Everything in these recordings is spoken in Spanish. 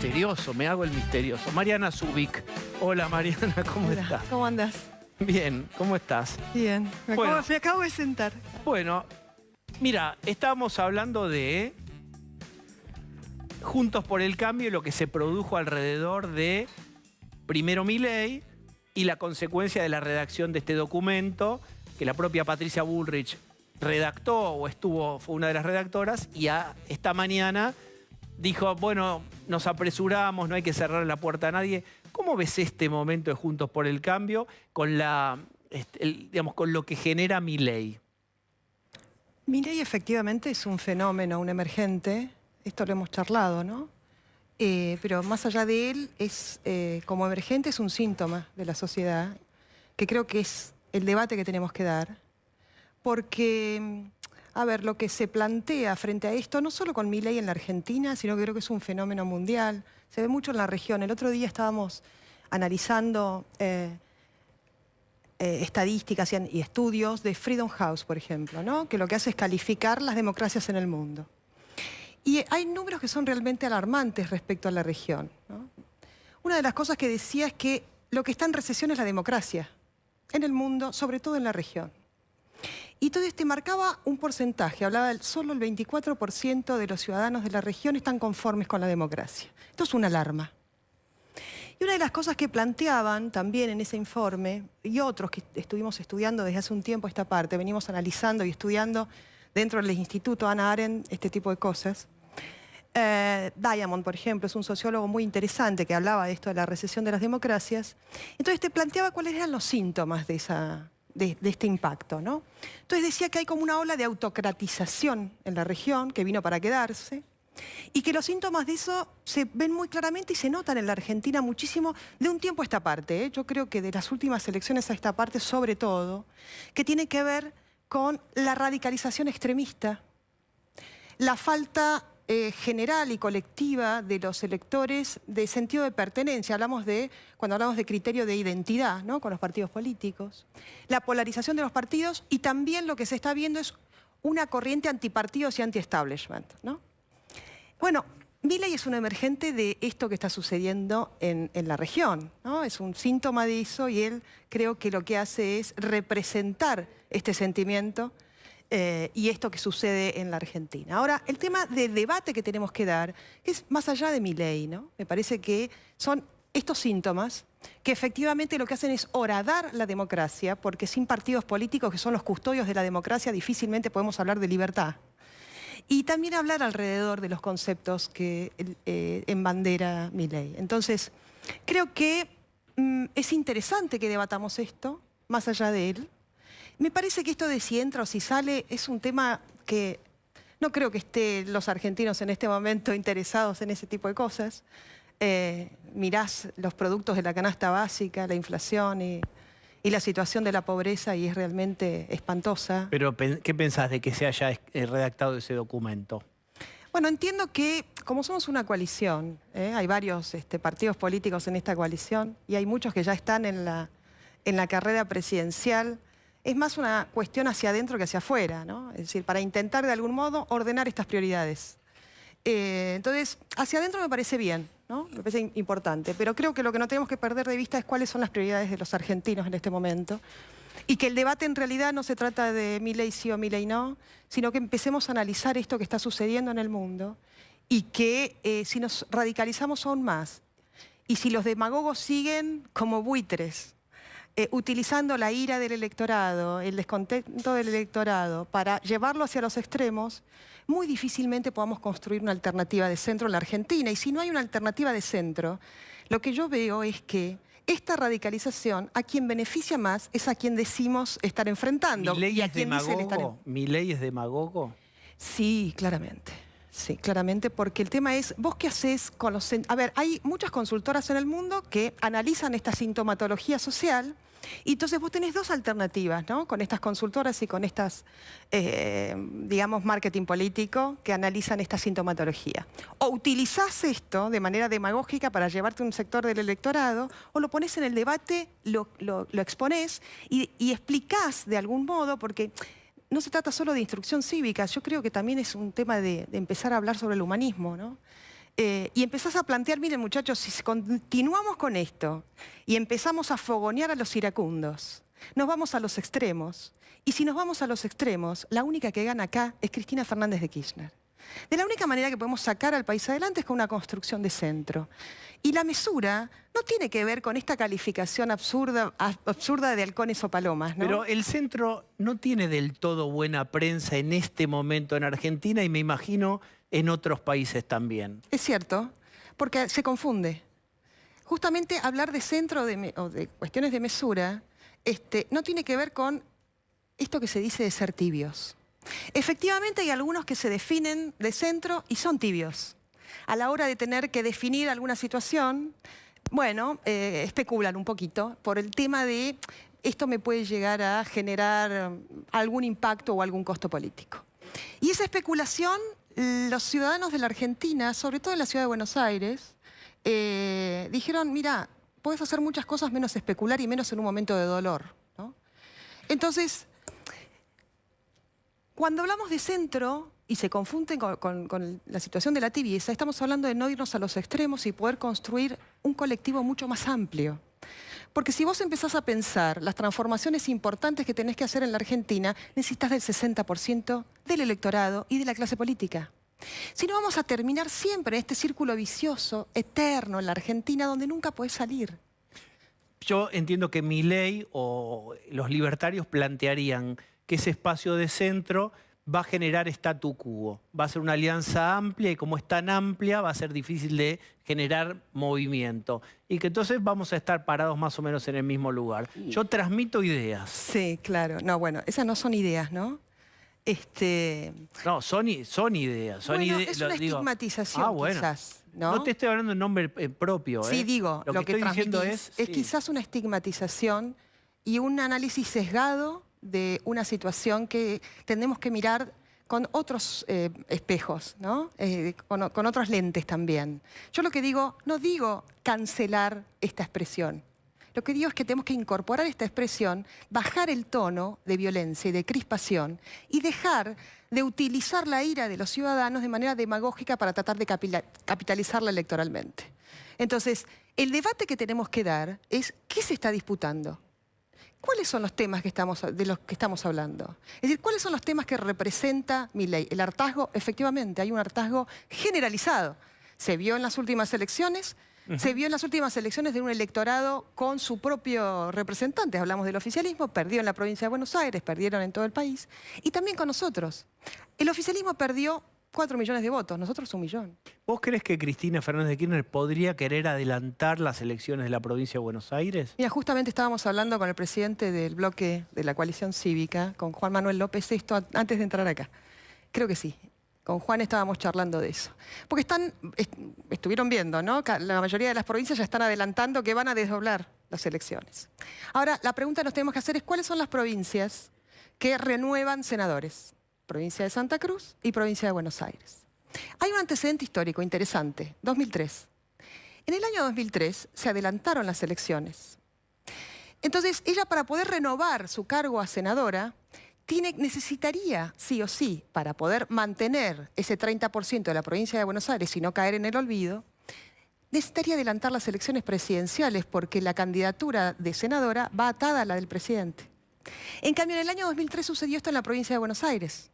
Misterioso, me hago el misterioso. Mariana Zubik. Hola Mariana, ¿cómo Hola, estás? ¿cómo andás? Bien, ¿cómo estás? Bien, me acabo de sentar. Bueno, mira, estábamos hablando de Juntos por el Cambio y lo que se produjo alrededor de, primero, Milei y la consecuencia de la redacción de este documento que la propia Patricia Bullrich redactó o fue una de las redactoras y esta mañana dijo, bueno, nos apresuramos, no hay que cerrar la puerta a nadie. ¿Cómo ves este momento de Juntos por el Cambio con con lo que genera Milei? Milei efectivamente es un fenómeno, un emergente. Esto lo hemos charlado, ¿no? Pero más allá de él, como emergente es un síntoma de la sociedad, que creo que es el debate que tenemos que dar. Porque, a ver, lo que se plantea frente a esto, no solo con Milei en la Argentina, sino que creo que es un fenómeno mundial. Se ve mucho en la región. El otro día estábamos analizando estadísticas y estudios de Freedom House, por ejemplo, ¿no? Que lo que hace es calificar las democracias en el mundo. Y hay números que son realmente alarmantes respecto a la región, ¿no? Una de las cosas que decía es que lo que está en recesión es la democracia en el mundo, sobre todo en la región. Y entonces te marcaba un porcentaje, hablaba solo el 24% de los ciudadanos de la región están conformes con la democracia. Esto es una alarma. Y una de las cosas que planteaban también en ese informe, y otros que estuvimos estudiando desde hace un tiempo esta parte, venimos analizando y estudiando dentro del Instituto Hannah Arendt este tipo de cosas. Diamond, por ejemplo, es un sociólogo muy interesante que hablaba de esto de la recesión de las democracias. Entonces te planteaba cuáles eran los síntomas de este impacto, ¿no? Entonces decía que hay como una ola de autocratización en la región que vino para quedarse y que los síntomas de eso se ven muy claramente y se notan en la Argentina muchísimo de un tiempo a esta parte, ¿eh? Yo creo que de las últimas elecciones a esta parte, sobre todo, que tiene que ver con la radicalización extremista, la falta general y colectiva de los electores de sentido de pertenencia. Cuando hablamos de criterio de identidad, ¿no? Con los partidos políticos. La polarización de los partidos y también lo que se está viendo es una corriente antipartidos y anti-establishment, ¿no? Bueno, Milei es un emergente de esto que está sucediendo en la región, ¿no? Es un síntoma de eso y él creo que lo que hace es representar este sentimiento y esto que sucede en la Argentina. Ahora, el tema de debate que tenemos que dar es más allá de Milei, ¿no? Me parece que son estos síntomas que efectivamente lo que hacen es horadar la democracia, porque sin partidos políticos que son los custodios de la democracia difícilmente podemos hablar de libertad. Y también hablar alrededor de los conceptos que embandera Milei. Entonces, creo que es interesante que debatamos esto, más allá de él. Me parece que esto de si entra o si sale es un tema que no creo que estén los argentinos en este momento interesados en ese tipo de cosas. Mirás los productos de la canasta básica, la inflación y la situación de la pobreza y es realmente espantosa. Pero, ¿qué pensás de que se haya redactado ese documento? Bueno, entiendo que como somos una coalición, hay varios partidos políticos en esta coalición y hay muchos que ya están en la carrera presidencial. Es más una cuestión hacia adentro que hacia afuera, ¿no? Es decir, para intentar de algún modo ordenar estas prioridades. Entonces, hacia adentro me parece bien, ¿no? Me parece importante, pero creo que lo que no tenemos que perder de vista es cuáles son las prioridades de los argentinos en este momento y que el debate en realidad no se trata de Milei sí o Milei no, sino que empecemos a analizar esto que está sucediendo en el mundo y que si nos radicalizamos aún más y si los demagogos siguen como buitres, utilizando la ira del electorado, el descontento del electorado para llevarlo hacia los extremos, muy difícilmente podamos construir una alternativa de centro en la Argentina. Y si no hay una alternativa de centro, lo que yo veo es que esta radicalización a quien beneficia más es a quien decimos estar enfrentando. ¿Milei es demagogo? ¿Milei es demagogo? Sí, claramente. Sí, claramente, porque el tema es, ¿vos qué hacés con los... A ver, hay muchas consultoras en el mundo que analizan esta sintomatología social y entonces vos tenés dos alternativas, ¿no? Con estas consultoras y con estas, digamos, marketing político que analizan esta sintomatología. O utilizás esto de manera demagógica para llevarte a un sector del electorado o lo ponés en el debate, lo exponés y explicás de algún modo, porque... No se trata solo de instrucción cívica, yo creo que también es un tema de empezar a hablar sobre el humanismo, ¿no? y empezás a plantear, miren muchachos, si continuamos con esto y empezamos a fogonear a los iracundos, nos vamos a los extremos. Y si nos vamos a los extremos, la única que gana acá es Cristina Fernández de Kirchner. De la única manera que podemos sacar al país adelante es con una construcción de centro. Y la mesura no tiene que ver con esta calificación absurda de halcones o palomas, ¿no? Pero el centro no tiene del todo buena prensa en este momento en Argentina y me imagino en otros países también. Es cierto, porque se confunde. Justamente hablar de centro o de cuestiones de mesura no tiene que ver con esto que se dice de ser tibios. Efectivamente hay algunos que se definen de centro y son tibios. A la hora de tener que definir alguna situación, bueno, especulan un poquito por el tema de esto me puede llegar a generar algún impacto o algún costo político. Y esa especulación, los ciudadanos de la Argentina, sobre todo en la ciudad de Buenos Aires, dijeron, mira, puedes hacer muchas cosas menos especular y menos en un momento de dolor, ¿no? Entonces, cuando hablamos de centro y se confunden con la situación de la tibieza, estamos hablando de no irnos a los extremos y poder construir un colectivo mucho más amplio. Porque si vos empezás a pensar las transformaciones importantes que tenés que hacer en la Argentina, necesitas del 60% del electorado y de la clase política. Si no, vamos a terminar siempre en este círculo vicioso, eterno en la Argentina, donde nunca podés salir. Yo entiendo que Milei o los libertarios plantearían que ese espacio de centro va a generar statu quo. Va a ser una alianza amplia y como es tan amplia va a ser difícil de generar movimiento. Y que entonces vamos a estar parados más o menos en el mismo lugar. Yo transmito ideas. Sí, claro. No, bueno, esas no son ideas, ¿no? No, son ideas. Es una estigmatización, bueno. quizás, ¿no? No te estoy hablando en nombre propio. Sí, digo, lo que estoy diciendo es quizás una estigmatización y un análisis sesgado de una situación que tenemos que mirar con otros espejos, ¿no? Con otros lentes también. Yo lo que digo, no digo cancelar esta expresión. Lo que digo es que tenemos que incorporar esta expresión, bajar el tono de violencia y de crispación y dejar de utilizar la ira de los ciudadanos de manera demagógica para tratar de capitalizarla electoralmente. Entonces, el debate que tenemos que dar es ¿qué se está disputando? ¿Cuáles son los temas de los que estamos hablando? Es decir, ¿cuáles son los temas que representa Milei? El hartazgo, efectivamente, hay un hartazgo generalizado. Se vio en las últimas elecciones, se vio en las últimas elecciones de un electorado con su propio representante. Hablamos del oficialismo, perdió en la provincia de Buenos Aires, perdieron en todo el país. Y también con nosotros. El oficialismo perdió 4 millones de votos, nosotros 1 millón. ¿Vos crees que Cristina Fernández de Kirchner podría querer adelantar las elecciones de la provincia de Buenos Aires? Mira, justamente estábamos hablando con el presidente del bloque de la coalición cívica, con Juan Manuel López, esto antes de entrar acá. Creo que sí. Con Juan estábamos charlando de eso. Porque estuvieron viendo, ¿no? La mayoría de las provincias ya están adelantando que van a desdoblar las elecciones. Ahora, la pregunta que nos tenemos que hacer es ¿cuáles son las provincias que renuevan senadores? Provincia de Santa Cruz y provincia de Buenos Aires. Hay un antecedente histórico interesante, 2003. En el año 2003 se adelantaron las elecciones. Entonces, ella para poder renovar su cargo a senadora, necesitaría, sí o sí, para poder mantener ese 30% de la provincia de Buenos Aires y no caer en el olvido, necesitaría adelantar las elecciones presidenciales porque la candidatura de senadora va atada a la del presidente. En cambio, en el año 2003 sucedió esto en la provincia de Buenos Aires.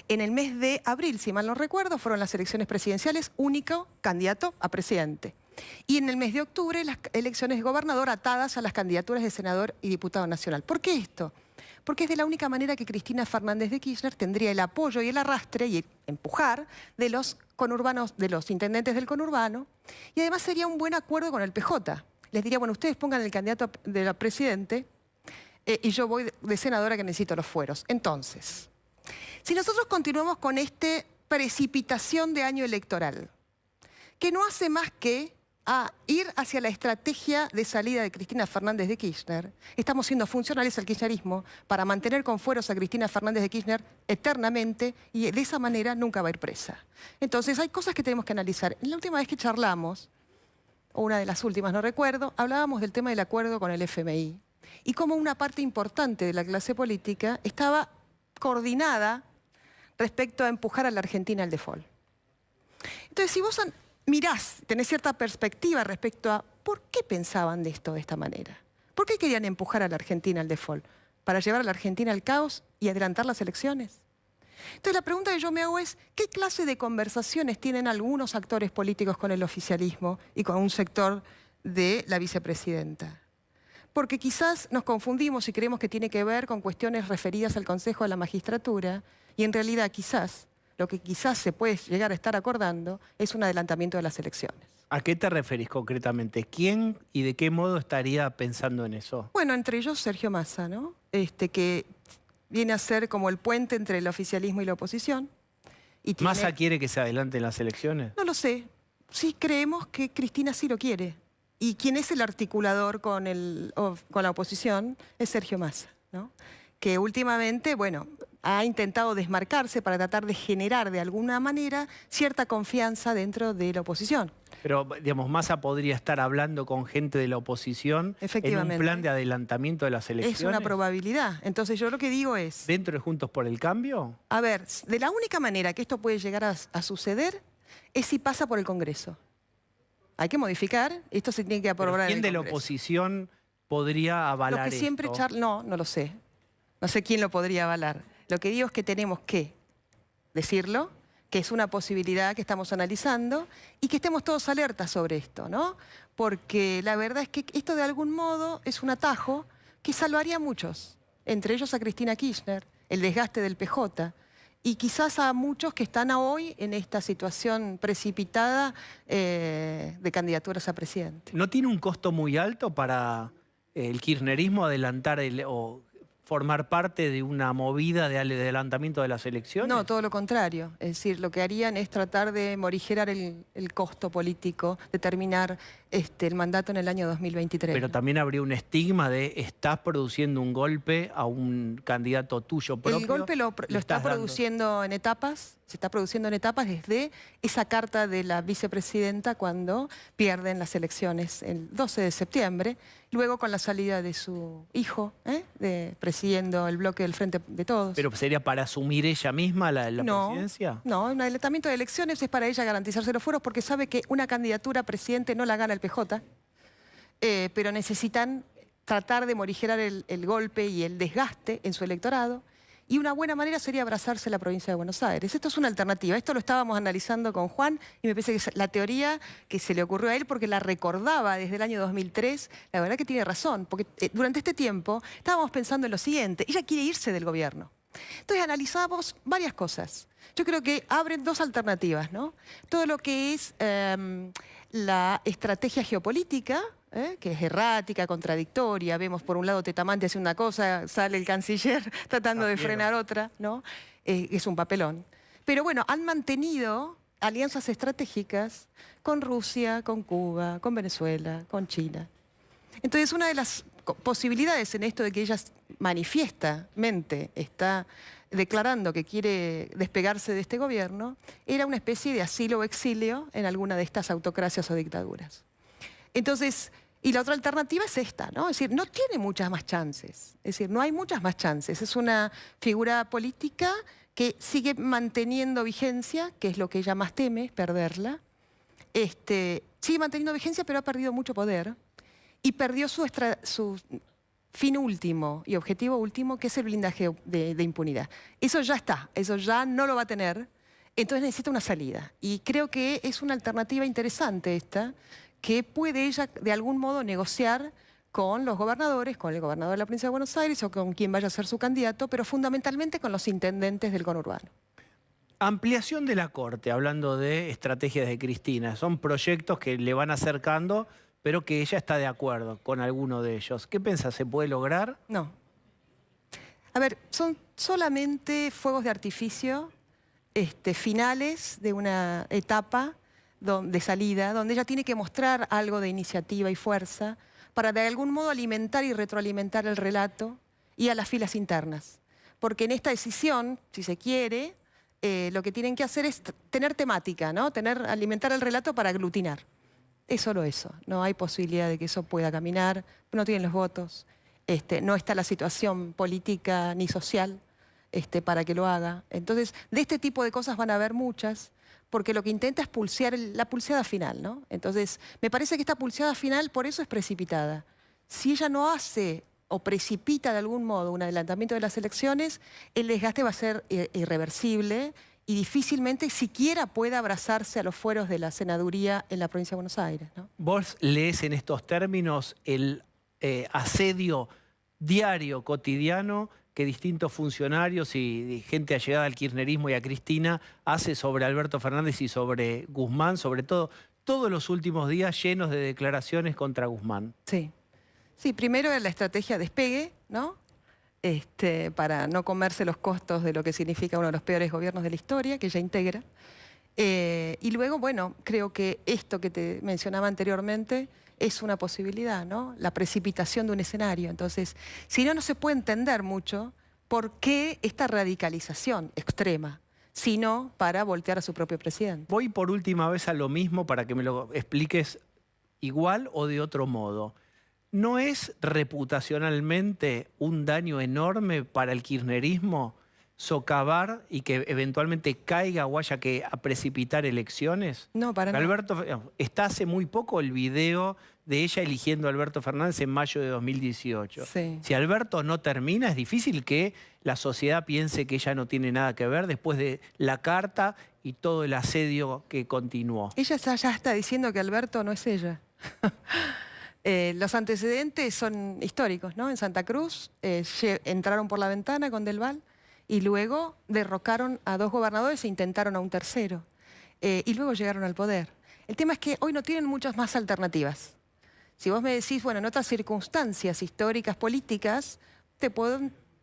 En el mes de abril, si mal no recuerdo, fueron las elecciones presidenciales, único candidato a presidente. Y en el mes de octubre, las elecciones de gobernador atadas a las candidaturas de senador y diputado nacional. ¿Por qué esto? Porque es de la única manera que Cristina Fernández de Kirchner tendría el apoyo y el arrastre y el empujar de los conurbanos, de los intendentes del conurbano, y además sería un buen acuerdo con el PJ. Les diría, bueno, ustedes pongan el candidato de presidente y yo voy de senadora que necesito los fueros. Entonces, si nosotros continuamos con esta precipitación de año electoral, que no hace más que ir hacia la estrategia de salida de Cristina Fernández de Kirchner, estamos siendo funcionales al kirchnerismo para mantener con fueros a Cristina Fernández de Kirchner eternamente y de esa manera nunca va a ir presa. Entonces hay cosas que tenemos que analizar. La última vez que charlamos, o una de las últimas, no recuerdo, hablábamos del tema del acuerdo con el FMI y cómo una parte importante de la clase política estaba coordinada respecto a empujar a la Argentina al default. Entonces, si vos mirás, tenés cierta perspectiva respecto a por qué pensaban de esto de esta manera. ¿Por qué querían empujar a la Argentina al default? ¿Para llevar a la Argentina al caos y adelantar las elecciones? Entonces la pregunta que yo me hago es, ¿qué clase de conversaciones tienen algunos actores políticos con el oficialismo y con un sector de la vicepresidenta? Porque quizás nos confundimos y creemos que tiene que ver con cuestiones referidas al Consejo de la Magistratura y en realidad quizás, lo que quizás se puede llegar a estar acordando es un adelantamiento de las elecciones. ¿A qué te referís concretamente? ¿Quién y de qué modo estaría pensando en eso? Bueno, entre ellos Sergio Massa, ¿no? Que viene a ser como el puente entre el oficialismo y la oposición. Y ¿Massa quiere que se adelanten las elecciones? No lo sé. Sí creemos que Cristina sí lo quiere. Y quien es el articulador con la oposición es Sergio Massa, ¿no? Que últimamente, bueno, ha intentado desmarcarse para tratar de generar de alguna manera cierta confianza dentro de la oposición. Pero, digamos, Massa podría estar hablando con gente de la oposición en un plan de adelantamiento de las elecciones. Es una probabilidad. Entonces yo lo que digo es... ¿Dentro de Juntos por el Cambio? A ver, de la única manera que esto puede llegar a suceder es si pasa por el Congreso. Hay que modificar, esto se tiene que aprobar en el Congreso. ¿Quién de la oposición podría avalar lo que siempre esto? No lo sé. No sé quién lo podría avalar. Lo que digo es que tenemos que decirlo, que es una posibilidad que estamos analizando y que estemos todos alertas sobre esto, ¿no? Porque la verdad es que esto de algún modo es un atajo que salvaría a muchos, entre ellos a Cristina Kirchner, el desgaste del PJ, y quizás a muchos que están hoy en esta situación precipitada de candidaturas a presidente. ¿No tiene un costo muy alto para el kirchnerismo adelantar o formar parte de una movida de adelantamiento de las elecciones? No, todo lo contrario. Es decir, lo que harían es tratar de morigerar el costo político, de terminar el mandato en el año 2023. Pero también habría un estigma de estás produciendo un golpe a un candidato tuyo propio. El golpe lo está produciendo en etapas, se está produciendo en etapas desde esa carta de la vicepresidenta cuando pierden las elecciones el 12 de septiembre, luego con la salida de su hijo, presidiendo el bloque del Frente de Todos. ¿Pero sería para asumir ella misma la presidencia? No, un adelantamiento de elecciones es para ella garantizarse los fueros porque sabe que una candidatura a presidente no la gana el PJ, pero necesitan tratar de morigerar el golpe y el desgaste en su electorado. Y una buena manera sería abrazarse la provincia de Buenos Aires. Esto es una alternativa. Esto lo estábamos analizando con Juan y me parece que es la teoría que se le ocurrió a él porque la recordaba desde el año 2003. La verdad que tiene razón, porque durante este tiempo estábamos pensando en lo siguiente. Ella quiere irse del gobierno. Entonces analizamos varias cosas. Yo creo que abren dos alternativas, ¿no? Todo lo que es la estrategia geopolítica, que es errática, contradictoria. Vemos por un lado Tetamante hace una cosa, sale el canciller tratando de frenar otra, ¿no? Es un papelón. Pero bueno, han mantenido alianzas estratégicas con Rusia, con Cuba, con Venezuela, con China. Entonces una de las posibilidades en esto de que ella manifiestamente está declarando que quiere despegarse de este gobierno, era una especie de asilo o exilio en alguna de estas autocracias o dictaduras. Entonces, y la otra alternativa es esta, ¿no? Es decir, no tiene muchas más chances. Es decir, no hay muchas más chances. Es una figura política que sigue manteniendo vigencia, que es lo que ella más teme, perderla. Sigue manteniendo vigencia, pero ha perdido mucho poder. Y perdió su fin último y objetivo último, que es el blindaje de impunidad. Eso ya está, eso ya no lo va a tener. Entonces necesita una salida. Y creo que es una alternativa interesante esta, que puede ella de algún modo negociar con los gobernadores, con el gobernador de la provincia de Buenos Aires o con quien vaya a ser su candidato, pero fundamentalmente con los intendentes del conurbano. Ampliación de la Corte, hablando de estrategias de Cristina. Son proyectos que le van acercando, pero que ella está de acuerdo con alguno de ellos. ¿Qué piensa? ¿Se puede lograr? No. A ver, son solamente fuegos de artificio finales de una etapa de salida, donde ella tiene que mostrar algo de iniciativa y fuerza para de algún modo alimentar y retroalimentar el relato y a las filas internas. Porque en esta decisión, si se quiere, lo que tienen que hacer es tener temática, ¿no? Alimentar el relato para aglutinar. Es solo eso, no hay posibilidad de que eso pueda caminar, no tienen los votos, no está la situación política ni social para que lo haga. Entonces, de este tipo de cosas van a haber muchas, porque lo que intenta es pulsear la pulseada final, ¿no? Entonces, me parece que esta pulseada final por eso es precipitada. Si ella no hace o precipita de algún modo un adelantamiento de las elecciones, el desgaste va a ser irreversible y difícilmente siquiera pueda abrazarse a los fueros de la senaduría en la provincia de Buenos Aires, ¿no? ¿Vos lees en estos términos el asedio diario, cotidiano, que distintos funcionarios y gente allegada al kirchnerismo y a Cristina hace sobre Alberto Fernández y sobre Guzmán, sobre todo, todos los últimos días llenos de declaraciones contra Guzmán? Sí. Sí, primero la estrategia despegue, ¿no? Para no comerse los costos de lo que significa uno de los peores gobiernos de la historia, que ella integra. Y luego, bueno, creo que esto que te mencionaba anteriormente es una posibilidad, ¿no? La precipitación de un escenario. Entonces, si no, no se puede entender mucho por qué esta radicalización extrema, sino para voltear a su propio presidente. Voy por última vez a lo mismo para que me lo expliques igual o de otro modo. ¿No es reputacionalmente un daño enorme para el kirchnerismo socavar y que eventualmente caiga o haya que a precipitar elecciones? No, para nada. Alberto, está hace muy poco el video de ella eligiendo a Alberto Fernández en mayo de 2018. Sí. Si Alberto no termina, es difícil que la sociedad piense que ella no tiene nada que ver después de la carta y todo el asedio que continuó. Ella ya está diciendo que Alberto no es ella. Los antecedentes son históricos, ¿no? En Santa Cruz entraron por la ventana con Del Val y luego derrocaron a 2 gobernadores e intentaron a un tercero. Y luego llegaron al poder. El tema es que hoy no tienen muchas más alternativas. Si vos me decís, bueno, en otras circunstancias históricas, políticas,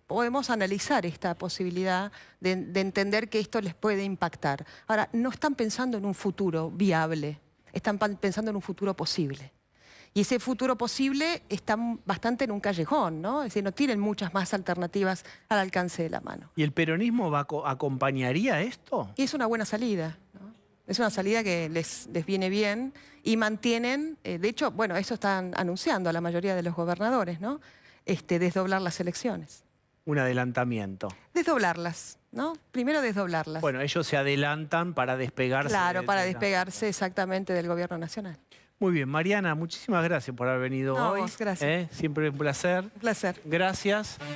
podemos analizar esta posibilidad de entender que esto les puede impactar. Ahora, no están pensando en un futuro viable, están pensando en un futuro posible. Y ese futuro posible está bastante en un callejón, ¿no? Es decir, no tienen muchas más alternativas al alcance de la mano. ¿Y el peronismo acompañaría esto? Y es una buena salida, ¿no? Es una salida que les viene bien y mantienen, de hecho, bueno, eso están anunciando a la mayoría de los gobernadores, ¿no? Desdoblar las elecciones. Un adelantamiento. Desdoblarlas, ¿no? Primero desdoblarlas. Bueno, ellos se adelantan para despegarse. Claro, para despegarse exactamente del gobierno nacional. Muy bien, Mariana, muchísimas gracias por haber venido No, hoy. vos, gracias. Siempre un placer. Un placer. Gracias.